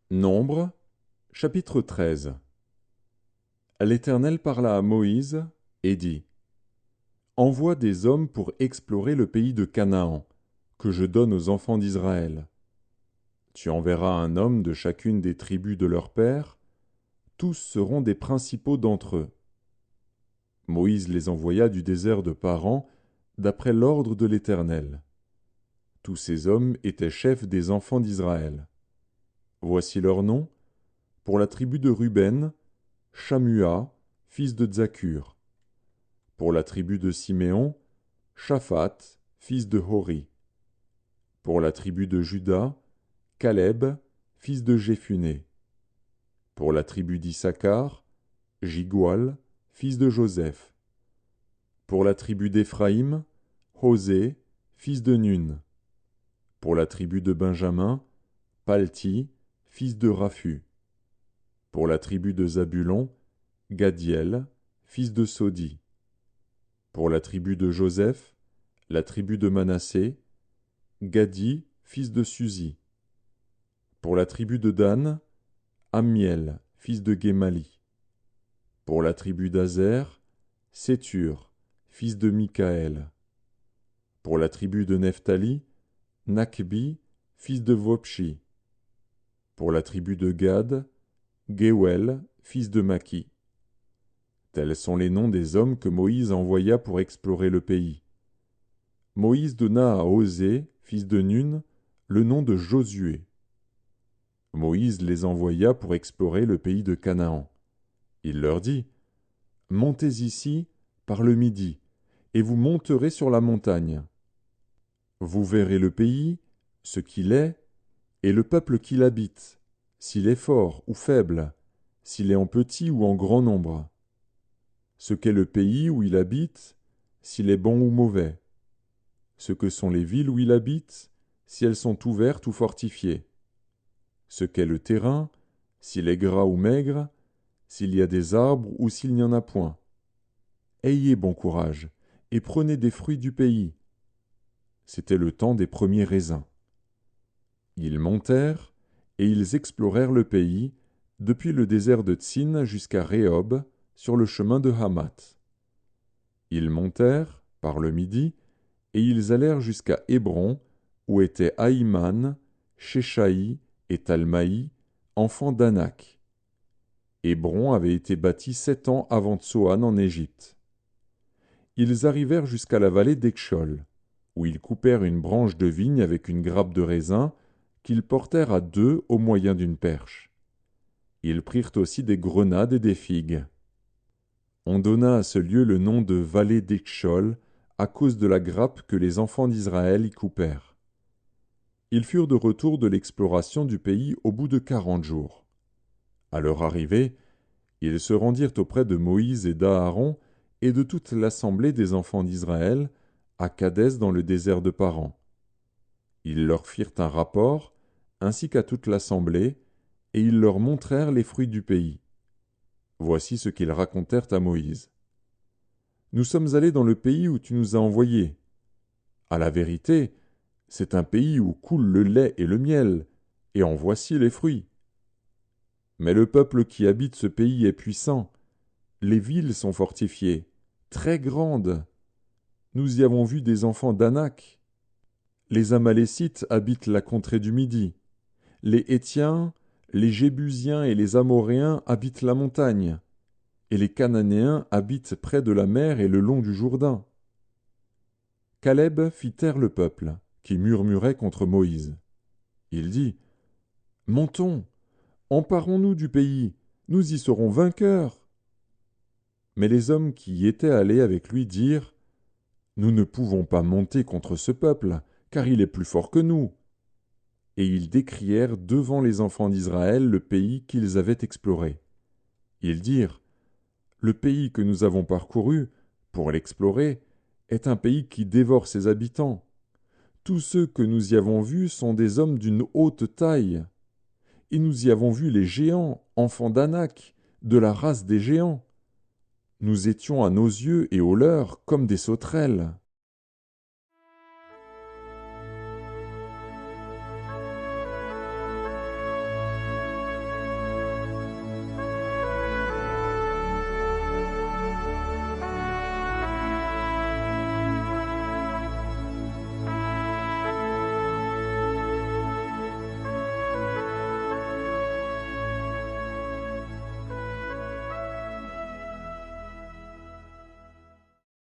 Nombre, chapitre 13. L'Éternel parla à Moïse et dit: Envoie des hommes pour explorer le pays de Canaan, que je donne aux enfants d'Israël. Tu enverras un homme de chacune des tribus de leur père, tous seront des principaux d'entre eux. Moïse les envoya du désert de Paran, d'après l'ordre de l'Éternel. Tous ces hommes étaient chefs des enfants d'Israël. Voici leurs noms: pour la tribu de Ruben, Shamua, fils de Zakur. Pour la tribu de Siméon, Shaphat, fils de Hori. Pour la tribu de Juda, Caleb, fils de Jéphuné. Pour la tribu d'Issachar, Jigual, fils de Joseph. Pour la tribu d'Éphraïm, Hosée, fils de Nun. Pour la tribu de Benjamin, Palti, fils de Raphu. Pour la tribu de Zabulon, Gadiel, fils de Sodi. Pour la tribu de Joseph, la tribu de Manassé, Gadi, fils de Suzi. Pour la tribu de Dan, Ammiel, fils de Guémali. Pour la tribu d'Azer, Sétur, fils de Michaël. Pour la tribu de Nephtali, Nakbi, fils de Vopshi. Pour la tribu de Gad, Géwel, fils de Maki. Tels sont les noms des hommes que Moïse envoya pour explorer le pays. Moïse donna à Osée, fils de Nun, le nom de Josué. Moïse les envoya pour explorer le pays de Canaan. Il leur dit: Montez ici, par le midi, et vous monterez sur la montagne. Vous verrez le pays, ce qu'il est, et le peuple qui l'habite, s'il est fort ou faible, s'il est en petit ou en grand nombre. Ce qu'est le pays où il habite, s'il est bon ou mauvais. Ce que sont les villes où il habite, si elles sont ouvertes ou fortifiées. Ce qu'est le terrain, s'il est gras ou maigre, s'il y a des arbres ou s'il n'y en a point. Ayez bon courage, et prenez des fruits du pays. C'était le temps des premiers raisins. Ils montèrent, et ils explorèrent le pays, depuis le désert de Tsin jusqu'à Rehob, sur le chemin de Hamath. Ils montèrent, par le midi, et ils allèrent jusqu'à Hébron, où étaient Ahiman, Shéshaï et Talmaï, enfants d'Anak. Hébron avait été bâti 7 ans avant Tsoan en Égypte. Ils arrivèrent jusqu'à la vallée d'Ekshol, où ils coupèrent une branche de vigne avec une grappe de raisin, qu'ils portèrent à 2 au moyen d'une perche. Ils prirent aussi des grenades et des figues. On donna à ce lieu le nom de vallée d'Ekshol, à cause de la grappe que les enfants d'Israël y coupèrent. Ils furent de retour de l'exploration du pays au bout de 40 jours. À leur arrivée, ils se rendirent auprès de Moïse et d'Aaron et de toute l'assemblée des enfants d'Israël, à Kadès dans le désert de Paran. Ils leur firent un rapport, ainsi qu'à toute l'assemblée, et ils leur montrèrent les fruits du pays. Voici ce qu'ils racontèrent à Moïse. Nous sommes allés dans le pays où tu nous as envoyés. À la vérité, c'est un pays où coule le lait et le miel, et en voici les fruits. Mais le peuple qui habite ce pays est puissant. Les villes sont fortifiées, très grandes. Nous y avons vu des enfants d'Anak. Les Amalécites habitent la contrée du Midi. Les Hétiens, les Jébusiens et les Amoréens habitent la montagne. Et les Cananéens habitent près de la mer et le long du Jourdain. Caleb fit taire le peuple, qui murmurait contre Moïse. Il dit: Montons, emparons-nous du pays, nous y serons vainqueurs. Mais les hommes qui y étaient allés avec lui dirent: Nous ne pouvons pas monter contre ce peuple, car il est plus fort que nous. Et ils décrièrent devant les enfants d'Israël le pays qu'ils avaient exploré. Ils dirent: Le pays que nous avons parcouru, pour l'explorer, est un pays qui dévore ses habitants. Tous ceux que nous y avons vus sont des hommes d'une haute taille. Et nous y avons vu les géants, enfants d'Anak, de la race des géants. Nous étions à nos yeux et aux leurs comme des sauterelles.